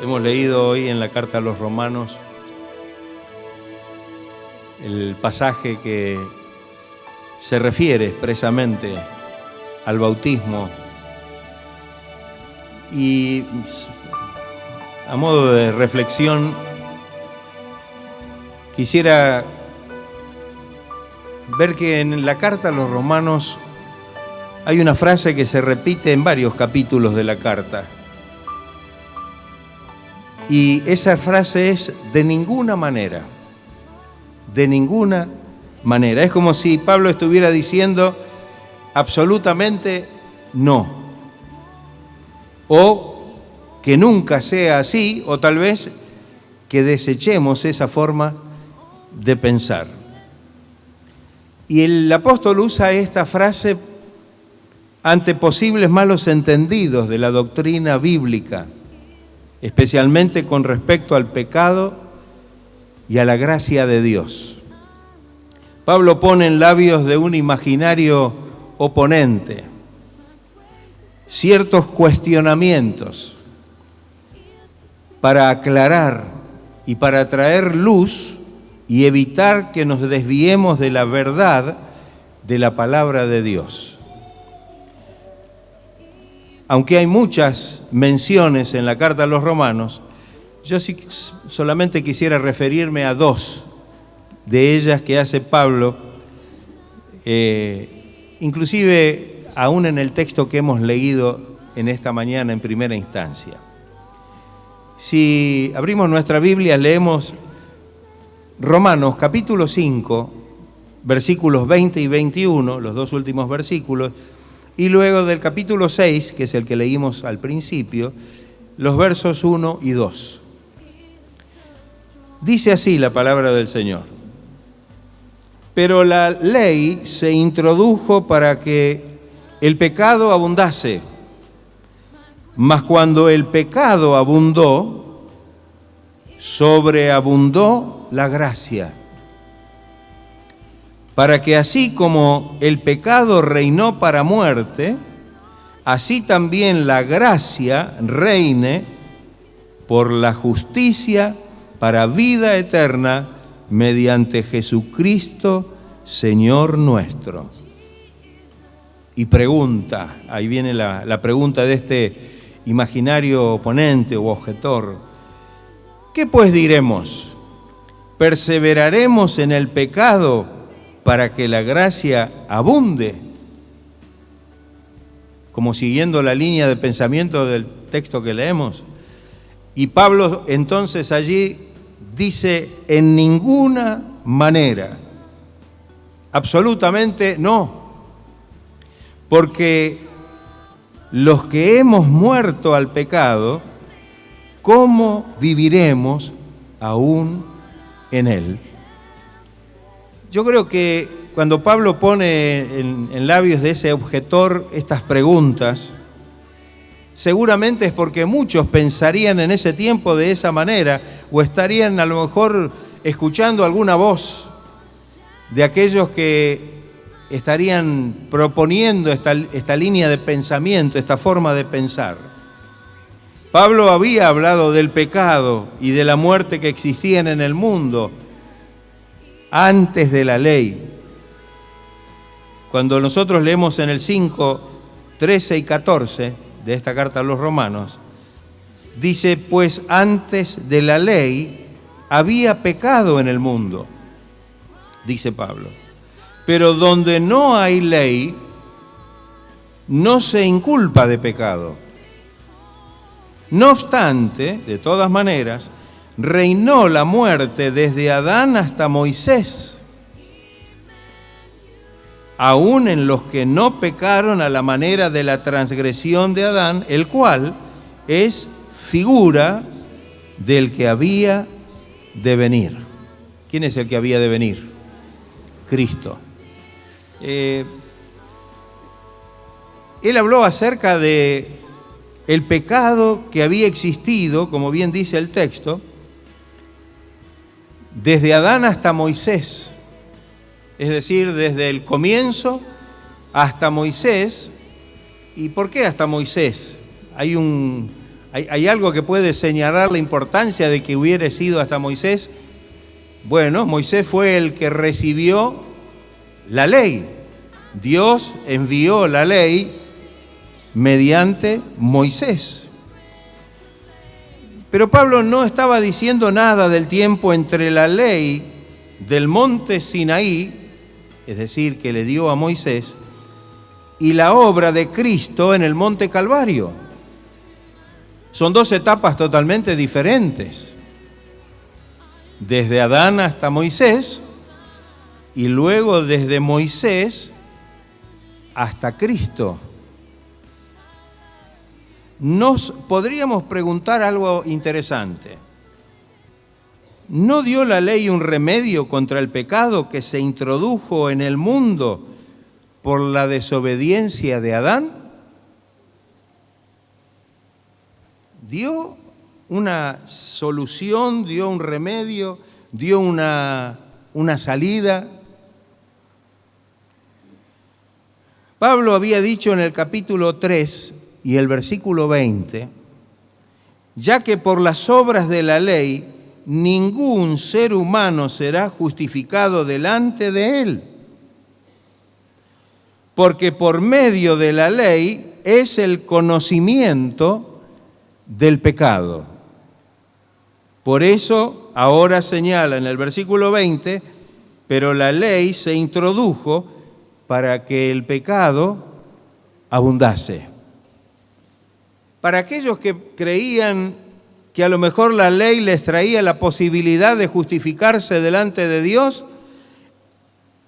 Hemos leído hoy en la carta a los Romanos el pasaje que se refiere expresamente al bautismo, y a modo de reflexión quisiera ver que en la carta a los Romanos hay una frase que se repite en varios capítulos de la carta. Y esa frase es de ninguna manera. De ninguna manera. Es como si Pablo estuviera diciendo absolutamente no. O que nunca sea así, o tal vez que desechemos esa forma de pensar. Y el apóstol usa esta frase ante posibles malos entendidos de la doctrina bíblica, especialmente con respecto al pecado y a la gracia de Dios. Pablo pone en labios de un imaginario oponente ciertos cuestionamientos para aclarar y para traer luz y evitar que nos desviemos de la verdad de la palabra de Dios. Aunque hay muchas menciones en la carta a los Romanos, yo sí solamente quisiera referirme a dos de ellas que hace Pablo, inclusive aún en el texto que hemos leído en esta mañana en primera instancia. Si abrimos nuestra Biblia, leemos Romanos capítulo 5, versículos 20 y 21, los dos últimos versículos, y luego del capítulo 6, que es el que leímos al principio, los versos 1 y 2. Dice así la palabra del Señor: pero la ley se introdujo para que el pecado abundase, mas cuando el pecado abundó, sobreabundó la gracia, para que así como el pecado reinó para muerte, así también la gracia reine por la justicia para vida eterna mediante Jesucristo, Señor nuestro. Y pregunta, ahí viene la pregunta de este imaginario oponente o objetor: ¿qué pues diremos? ¿Perseveraremos en el pecado para que la gracia abunde? Como siguiendo la línea de pensamiento del texto que leemos. Y Pablo entonces allí dice: en ninguna manera, absolutamente no, porque los que hemos muerto al pecado, ¿cómo viviremos aún en él? Yo creo que cuando Pablo pone en labios de ese objetor estas preguntas, seguramente es porque muchos pensarían en ese tiempo de esa manera, o estarían a lo mejor escuchando alguna voz de aquellos que estarían proponiendo esta línea de pensamiento, esta forma de pensar. Pablo había hablado del pecado y de la muerte que existían en el mundo antes de la ley. Cuando nosotros leemos en el 5, 13 y 14 de esta carta a los Romanos, dice: pues antes de la ley había pecado en el mundo, dice Pablo. Pero donde no hay ley, no se inculpa de pecado. No obstante, de todas maneras, reinó la muerte desde Adán hasta Moisés, aún en los que no pecaron a la manera de la transgresión de Adán, el cual es figura del que había de venir. ¿Quién es el que había de venir? Cristo. Él habló acerca de el pecado que había existido, como bien dice el texto, desde Adán hasta Moisés, es decir, desde el comienzo hasta Moisés. ¿Y por qué hasta Moisés? Hay ¿Hay algo que puede señalar la importancia de que hubiera sido hasta Moisés? Bueno, Moisés fue el que recibió la ley. Dios envió la ley mediante Moisés. Pero Pablo no estaba diciendo nada del tiempo entre la ley del monte Sinaí, es decir, que le dio a Moisés, y la obra de Cristo en el monte Calvario. Son dos etapas totalmente diferentes. Desde Adán hasta Moisés y luego desde Moisés hasta Cristo. Nos podríamos preguntar algo interesante. ¿No dio la ley un remedio contra el pecado que se introdujo en el mundo por la desobediencia de Adán? Dio una solución, dio un remedio, dio una salida. Pablo había dicho en el capítulo 3 y el versículo 20, ya que por las obras de la ley ningún ser humano será justificado delante de él, porque por medio de la ley es el conocimiento del pecado. Por eso ahora señala en el versículo 20, pero la ley se introdujo para que el pecado abundase. Para aquellos que creían que a lo mejor la ley les traía la posibilidad de justificarse delante de Dios,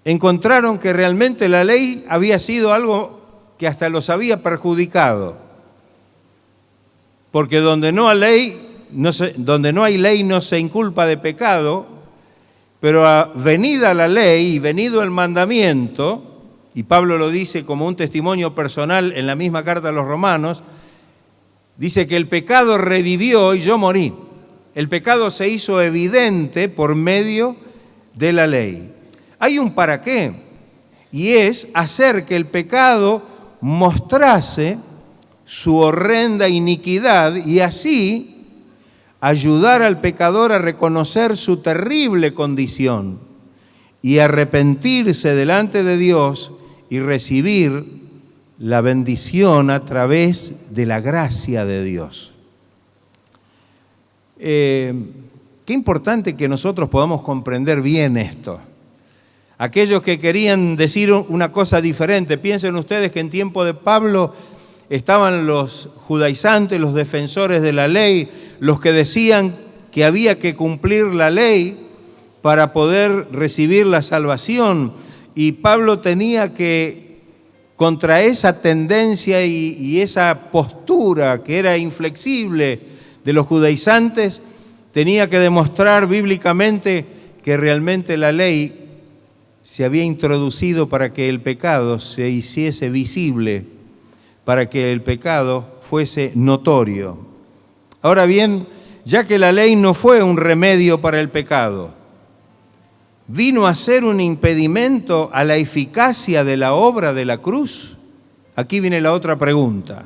encontraron que realmente la ley había sido algo que hasta los había perjudicado. Porque donde no hay ley no se inculpa de pecado, pero venida la ley y venido el mandamiento, y Pablo lo dice como un testimonio personal en la misma carta a los Romanos, dice que el pecado revivió y yo morí. El pecado se hizo evidente por medio de la ley. Hay un para qué, y es hacer que el pecado mostrase su horrenda iniquidad y así ayudar al pecador a reconocer su terrible condición y arrepentirse delante de Dios y recibir la bendición a través de la gracia de Dios. Qué importante que nosotros podamos comprender bien esto. Aquellos que querían decir una cosa diferente, piensen ustedes que en tiempo de Pablo estaban los judaizantes, los defensores de la ley, los que decían que había que cumplir la ley para poder recibir la salvación. Y Pablo tenía que, contra esa tendencia y esa postura que era inflexible de los judaizantes, tenía que demostrar bíblicamente que realmente la ley se había introducido para que el pecado se hiciese visible, para que el pecado fuese notorio. Ahora bien, ya que la ley no fue un remedio para el pecado, vino a ser un impedimento a la eficacia de la obra de la cruz. Aquí viene la otra pregunta.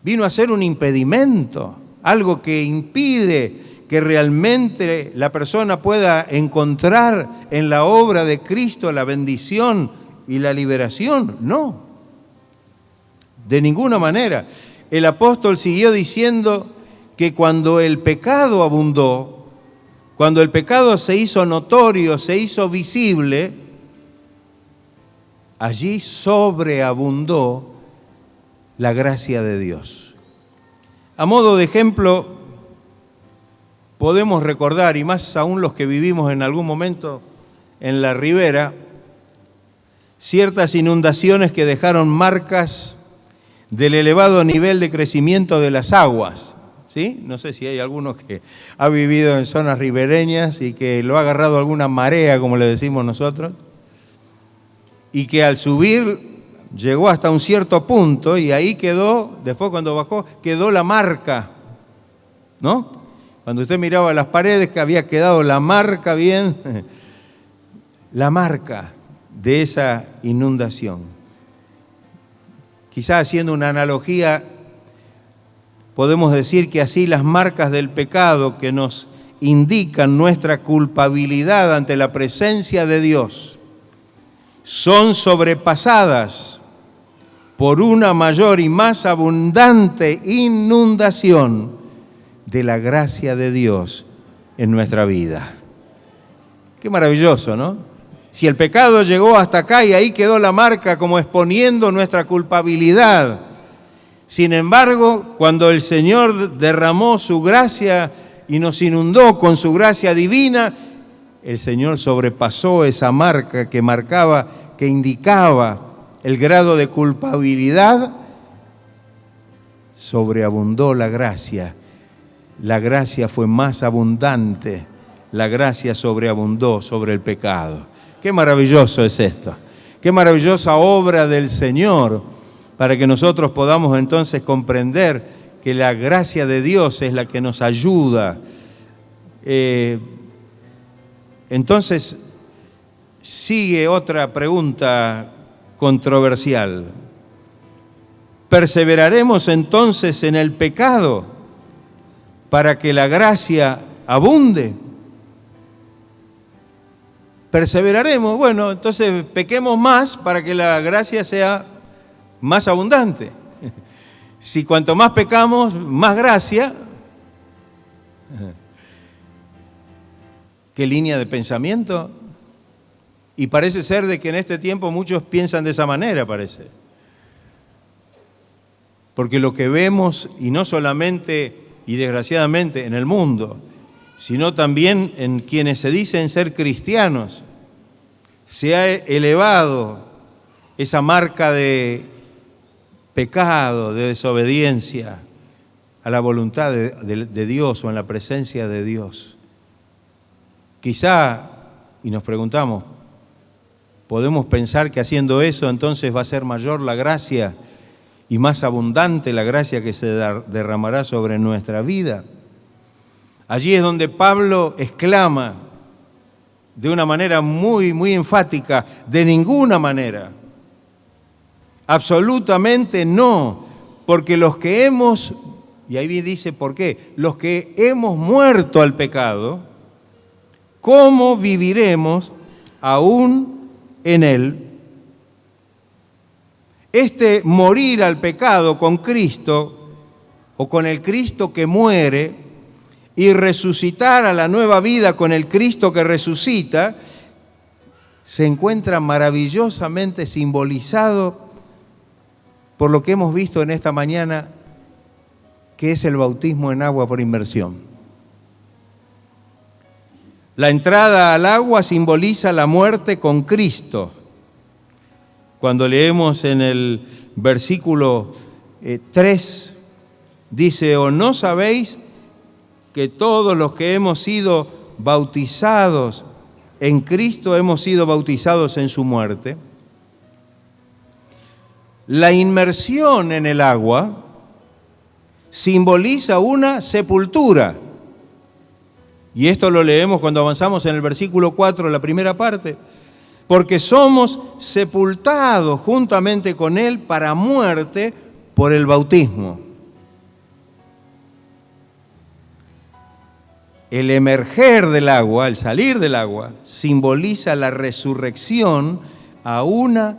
Vino a ser un impedimento, algo que impide que realmente la persona pueda encontrar en la obra de Cristo la bendición y la liberación. No, de ninguna manera. El apóstol siguió diciendo que cuando el pecado abundó, cuando el pecado se hizo notorio, se hizo visible, allí sobreabundó la gracia de Dios. A modo de ejemplo, podemos recordar, y más aún los que vivimos en algún momento en la ribera, ciertas inundaciones que dejaron marcas del elevado nivel de crecimiento de las aguas, ¿sí? No sé si hay alguno que ha vivido en zonas ribereñas y que lo ha agarrado alguna marea, como le decimos nosotros, y que al subir llegó hasta un cierto punto y ahí quedó, después cuando bajó, quedó la marca, ¿no? Cuando usted miraba las paredes, que había quedado la marca bien, la marca de esa inundación. Quizás haciendo una analogía, podemos decir que así las marcas del pecado que nos indican nuestra culpabilidad ante la presencia de Dios son sobrepasadas por una mayor y más abundante inundación de la gracia de Dios en nuestra vida. Qué maravilloso, ¿no? Si el pecado llegó hasta acá y ahí quedó la marca como exponiendo nuestra culpabilidad. Sin embargo, cuando el Señor derramó su gracia y nos inundó con su gracia divina, el Señor sobrepasó esa marca que marcaba, que indicaba el grado de culpabilidad. Sobreabundó la gracia. La gracia fue más abundante. La gracia sobreabundó sobre el pecado. Qué maravilloso es esto. Qué maravillosa obra del Señor para que nosotros podamos entonces comprender que la gracia de Dios es la que nos ayuda. Entonces, sigue otra pregunta controversial. ¿Perseveraremos entonces en el pecado para que la gracia abunde? Perseveraremos, bueno, entonces pequemos más para que la gracia sea más abundante. Si cuanto más pecamos, más gracia. ¿Qué línea de pensamiento? Y parece ser de que en este tiempo muchos piensan de esa manera, parece. Porque lo que vemos, y no solamente y desgraciadamente en el mundo, sino también en quienes se dicen ser cristianos, se ha elevado esa marca de pecado, de desobediencia a la voluntad de Dios o en la presencia de Dios. Quizá, y nos preguntamos, podemos pensar que haciendo eso entonces va a ser mayor la gracia y más abundante la gracia que se derramará sobre nuestra vida. Allí es donde Pablo exclama de una manera muy, muy enfática: de ninguna manera, absolutamente no, porque los que hemos, y ahí dice por qué, los que hemos muerto al pecado, ¿cómo viviremos aún en él? Este morir al pecado con Cristo, o con el Cristo que muere, y resucitar a la nueva vida con el Cristo que resucita, se encuentra maravillosamente simbolizado por lo que hemos visto en esta mañana, que es el bautismo en agua por inmersión. La entrada al agua simboliza la muerte con Cristo. Cuando leemos en el versículo 3, dice: ¿o no sabéis que todos los que hemos sido bautizados en Cristo hemos sido bautizados en su muerte? La inmersión en el agua simboliza una sepultura. Y esto lo leemos cuando avanzamos en el versículo 4, la primera parte. Porque somos sepultados juntamente con Él para muerte por el bautismo. El emerger del agua, el salir del agua, simboliza la resurrección a una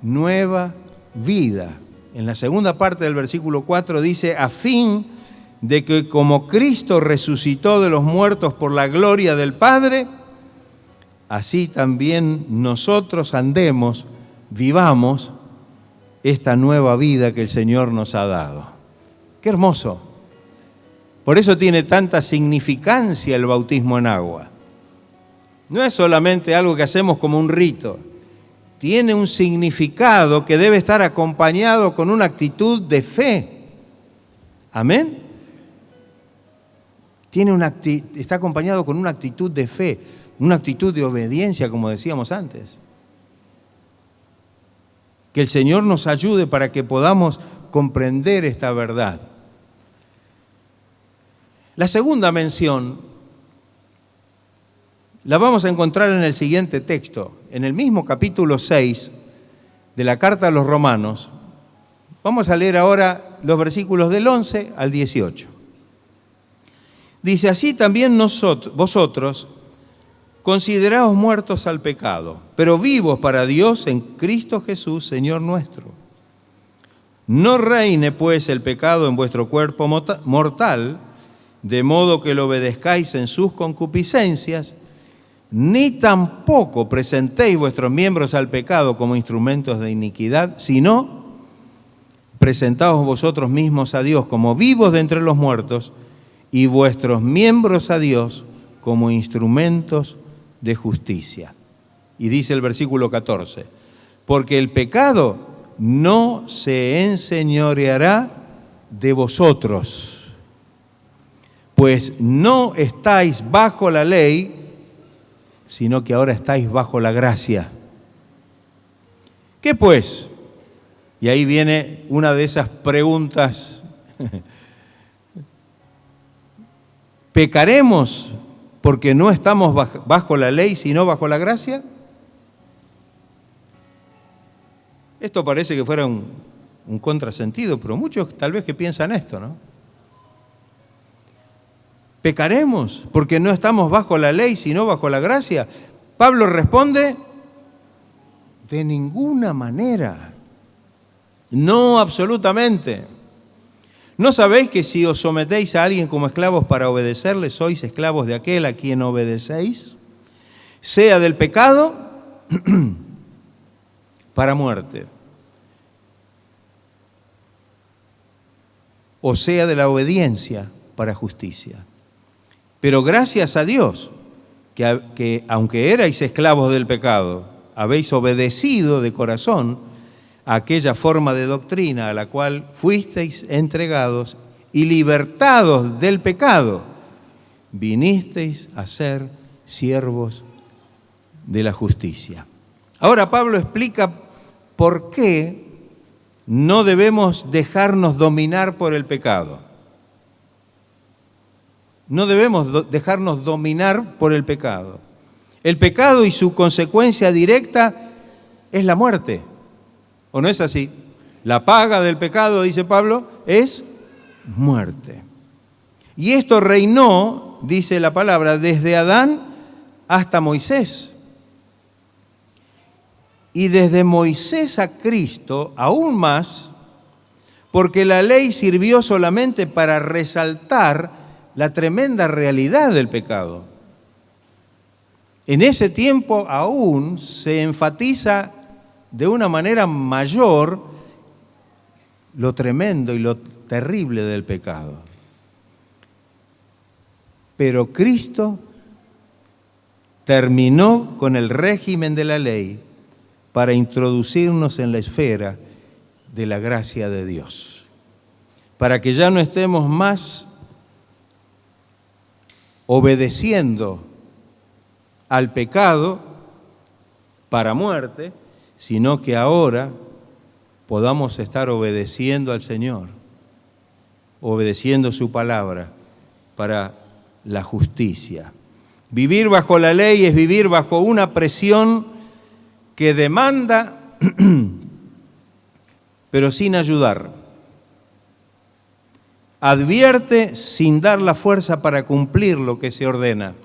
nueva vida. En la segunda parte del versículo 4 dice: a fin de que como Cristo resucitó de los muertos por la gloria del Padre, así también nosotros andemos, vivamos esta nueva vida que el Señor nos ha dado. ¡Qué hermoso! Por eso tiene tanta significancia el bautismo en agua. No es solamente algo que hacemos como un rito. Tiene un significado que debe estar acompañado con una actitud de fe. ¿Amén? Está acompañado con una actitud de fe, una actitud de obediencia, como decíamos antes. Que el Señor nos ayude para que podamos comprender esta verdad. La segunda mención la vamos a encontrar en el siguiente texto, en el mismo capítulo 6 de la carta a los Romanos. Vamos a leer ahora los versículos del 11 al 18. Dice, así también vosotros consideraos muertos al pecado, pero vivos para Dios en Cristo Jesús, Señor nuestro. No reine pues el pecado en vuestro cuerpo mortal, de modo que lo obedezcáis en sus concupiscencias, ni tampoco presentéis vuestros miembros al pecado como instrumentos de iniquidad, sino presentaos vosotros mismos a Dios como vivos de entre los muertos y vuestros miembros a Dios como instrumentos de justicia. Y dice el versículo 14, porque el pecado no se enseñoreará de vosotros, pues no estáis bajo la ley, sino que ahora estáis bajo la gracia. ¿Qué pues? Y ahí viene una de esas preguntas. ¿Pecaremos porque no estamos bajo la ley, sino bajo la gracia? Esto parece que fuera un contrasentido, pero muchos tal vez que piensan esto, ¿no? ¿Pecaremos porque no estamos bajo la ley, sino bajo la gracia? Pablo responde, de ninguna manera. No, absolutamente. ¿No sabéis que si os sometéis a alguien como esclavos para obedecerle, sois esclavos de aquel a quien obedecéis? Sea del pecado para muerte, o sea de la obediencia para justicia. Pero gracias a Dios, que aunque erais esclavos del pecado, habéis obedecido de corazón a aquella forma de doctrina a la cual fuisteis entregados y libertados del pecado, vinisteis a ser siervos de la justicia. Ahora Pablo explica por qué no debemos dejarnos dominar por el pecado. No debemos dejarnos dominar por el pecado. El pecado y su consecuencia directa es la muerte. ¿O no es así? La paga del pecado, dice Pablo, es muerte. Y esto reinó, dice la palabra, desde Adán hasta Moisés. Y desde Moisés a Cristo, aún más, porque la ley sirvió solamente para resaltar la tremenda realidad del pecado. En ese tiempo aún se enfatiza de una manera mayor lo tremendo y lo terrible del pecado. Pero Cristo terminó con el régimen de la ley para introducirnos en la esfera de la gracia de Dios, para que ya no estemos más obedeciendo al pecado para muerte, sino que ahora podamos estar obedeciendo al Señor, obedeciendo su palabra para la justicia. Vivir bajo la ley es vivir bajo una presión que demanda, pero sin ayudar. Advierte sin dar la fuerza para cumplir lo que se ordena.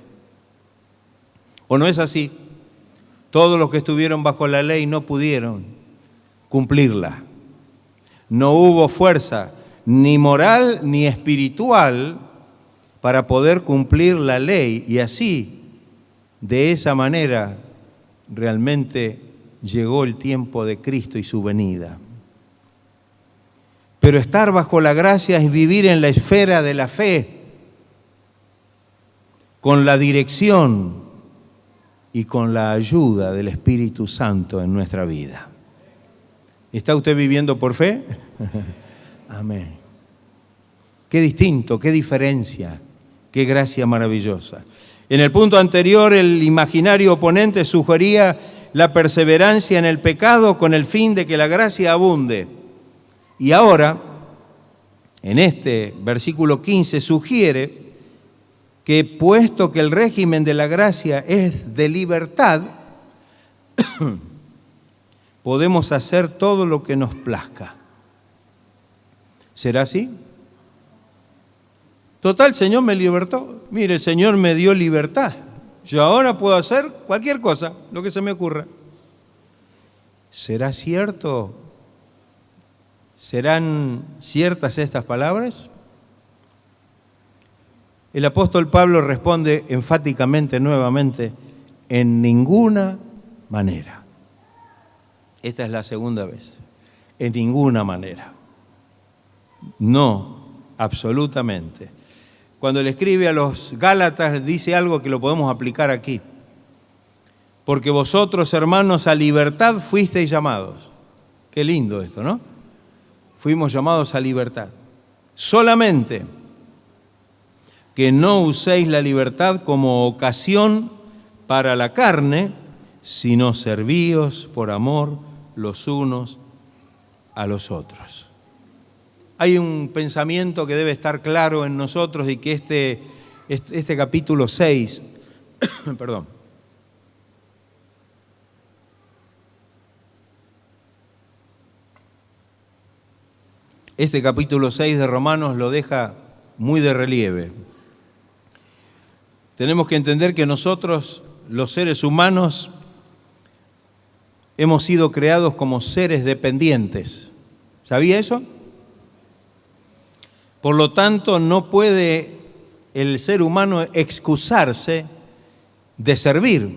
¿O no es así? Todos los que estuvieron bajo la ley no pudieron cumplirla. No hubo fuerza ni moral ni espiritual para poder cumplir la ley, y así, de esa manera, realmente llegó el tiempo de Cristo y su venida. Pero estar bajo la gracia es vivir en la esfera de la fe, con la dirección y con la ayuda del Espíritu Santo en nuestra vida. ¿Está usted viviendo por fe? Amén. Qué distinto, qué diferencia, qué gracia maravillosa. En el punto anterior, el imaginario oponente sugería la perseverancia en el pecado con el fin de que la gracia abunde. Y ahora, en este versículo 15, sugiere que puesto que el régimen de la gracia es de libertad, podemos hacer todo lo que nos plazca. ¿Será así? Total, el Señor me libertó. Mire, el Señor me dio libertad. Yo ahora puedo hacer cualquier cosa, lo que se me ocurra. ¿Será cierto? ¿Serán ciertas estas palabras? El apóstol Pablo responde enfáticamente nuevamente, en ninguna manera. Esta es la segunda vez. En ninguna manera. No, absolutamente. Cuando le escribe a los Gálatas dice algo que lo podemos aplicar aquí. Porque vosotros, hermanos, a libertad fuisteis llamados. Qué lindo esto, ¿no? Fuimos llamados a libertad. Solamente que no uséis la libertad como ocasión para la carne, sino servíos por amor los unos a los otros. Hay un pensamiento que debe estar claro en nosotros y que este capítulo 6, perdón, este capítulo 6 de Romanos lo deja muy de relieve. Tenemos que entender que nosotros, los seres humanos, hemos sido creados como seres dependientes. ¿Sabía eso? Por lo tanto, no puede el ser humano excusarse de servir.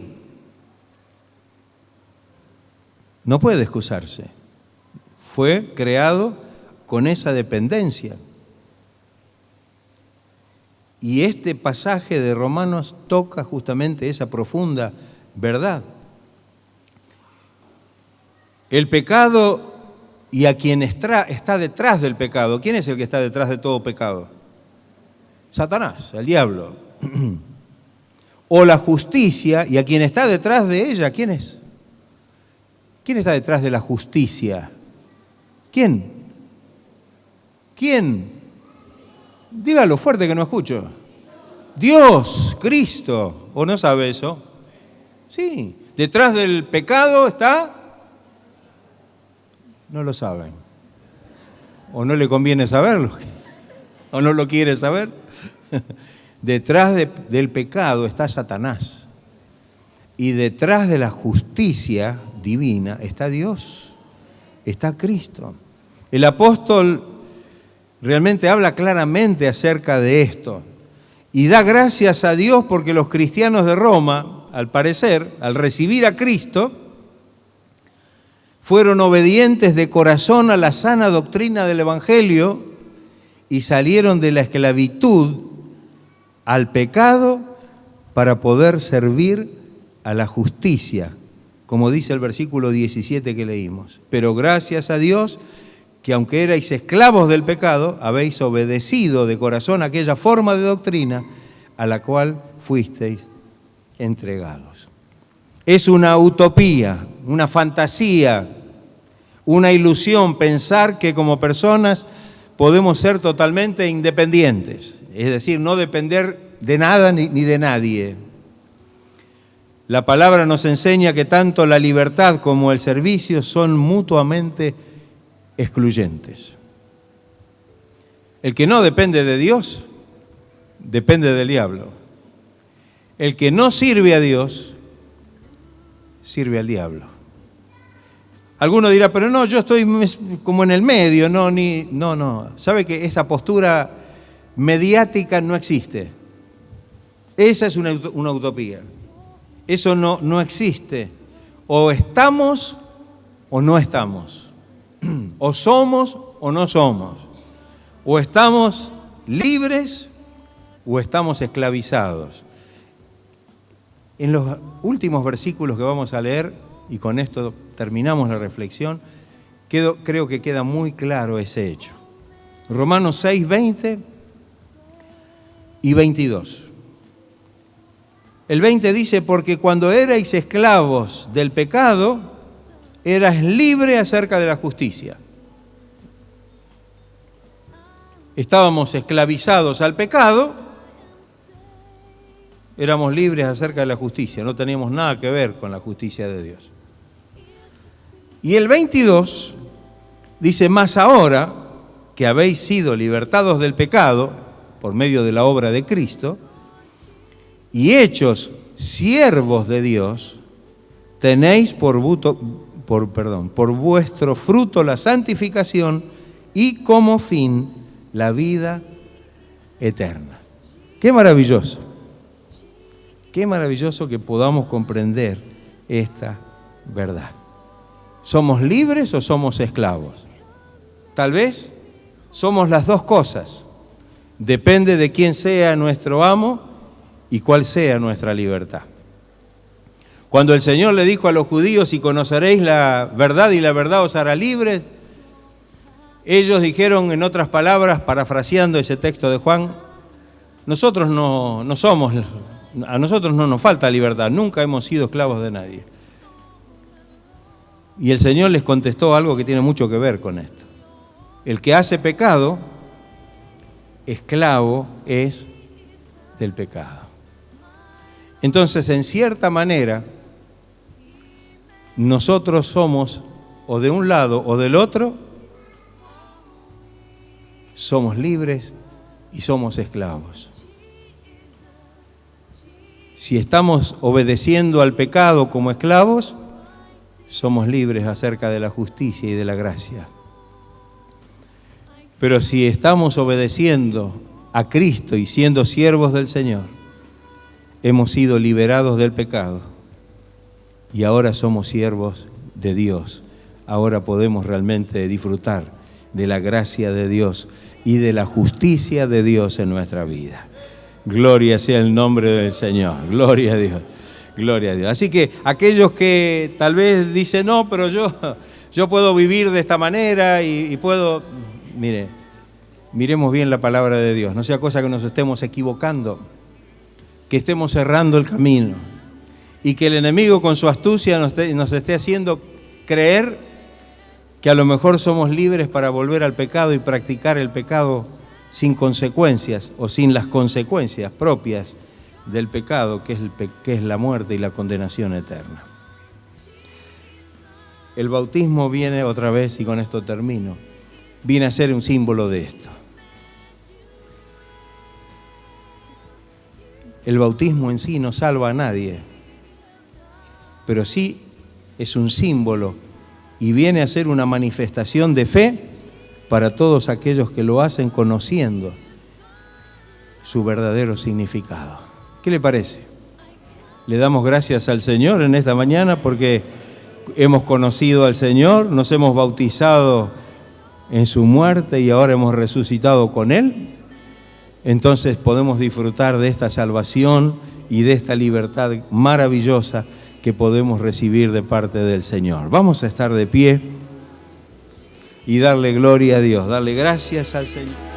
No puede excusarse. Fue creado con esa dependencia. Y este pasaje de Romanos toca justamente esa profunda verdad. El pecado y a quien está detrás del pecado. ¿Quién es el que está detrás de todo pecado? Satanás, el diablo. O la justicia y a quien está detrás de ella. ¿Quién es? ¿Quién está detrás de la justicia? ¿Quién? ¿Quién? Dígalo fuerte que no escucho. Dios, Cristo. ¿O no sabe eso? Sí. Detrás del pecado está... No lo saben. ¿O no le conviene saberlo? ¿O no lo quiere saber? Detrás del pecado está Satanás. Y detrás de la justicia divina está Dios. Está Cristo. El apóstol realmente habla claramente acerca de esto. Y da gracias a Dios porque los cristianos de Roma, al parecer, al recibir a Cristo, fueron obedientes de corazón a la sana doctrina del Evangelio y salieron de la esclavitud al pecado para poder servir a la justicia, como dice el versículo 17 que leímos. Pero gracias a Dios que aunque erais esclavos del pecado, habéis obedecido de corazón aquella forma de doctrina a la cual fuisteis entregados. Es una utopía, una fantasía, una ilusión pensar que como personas podemos ser totalmente independientes, es decir, no depender de nada ni de nadie. La palabra nos enseña que tanto la libertad como el servicio son mutuamente excluyentes. El que no depende de Dios, depende del diablo. El que no sirve a Dios, sirve al diablo. Alguno dirá, pero no, yo estoy como en el medio, no. ¿Sabe que esa postura mediática no existe? Esa es una utopía. Eso no existe. O estamos o no estamos. O somos o no somos. O estamos libres o estamos esclavizados. En los últimos versículos que vamos a leer, y con esto terminamos la reflexión, creo que queda muy claro ese hecho. Romanos 6, 20 y 22. El 20 dice, porque cuando erais esclavos del pecado, eras libre acerca de la justicia. Estábamos esclavizados al pecado, éramos libres acerca de la justicia, no teníamos nada que ver con la justicia de Dios. Y el 22 dice, mas ahora, que habéis sido libertados del pecado por medio de la obra de Cristo y hechos siervos de Dios, tenéis por vuestro fruto la santificación y como fin la vida eterna. ¡Qué maravilloso! Qué maravilloso que podamos comprender esta verdad. ¿Somos libres o somos esclavos? Tal vez somos las dos cosas. Depende de quién sea nuestro amo y cuál sea nuestra libertad. Cuando el Señor le dijo a los judíos, y conoceréis la verdad y la verdad os hará libres, ellos dijeron, en otras palabras, parafraseando ese texto de Juan, nosotros a nosotros no nos falta libertad, nunca hemos sido esclavos de nadie. Y el Señor les contestó algo que tiene mucho que ver con esto. El que hace pecado, esclavo es del pecado. Entonces, en cierta manera, nosotros somos, o de un lado o del otro, somos libres y somos esclavos. Si estamos obedeciendo al pecado como esclavos, somos libres acerca de la justicia y de la gracia. Pero si estamos obedeciendo a Cristo y siendo siervos del Señor, hemos sido liberados del pecado y ahora somos siervos de Dios. Ahora podemos realmente disfrutar de la gracia de Dios y de la justicia de Dios en nuestra vida. Gloria sea el nombre del Señor. Gloria a Dios. Gloria a Dios. Así que aquellos que tal vez dicen, no, pero yo puedo vivir de esta manera y puedo... Miremos bien la palabra de Dios. No sea cosa que nos estemos equivocando, que estemos cerrando el camino y que el enemigo con su astucia nos esté haciendo creer que a lo mejor somos libres para volver al pecado y practicar el pecado sin consecuencias o sin las consecuencias propias del pecado, que es la muerte y la condenación eterna. El bautismo viene otra vez, y con esto termino, viene a ser un símbolo de esto. El bautismo en sí no salva a nadie, pero sí es un símbolo y viene a ser una manifestación de fe para todos aquellos que lo hacen conociendo su verdadero significado. ¿Qué le parece? Le damos gracias al Señor en esta mañana porque hemos conocido al Señor, nos hemos bautizado en su muerte y ahora hemos resucitado con Él. Entonces podemos disfrutar de esta salvación y de esta libertad maravillosa que podemos recibir de parte del Señor. Vamos a estar de pie y darle gloria a Dios, darle gracias al Señor.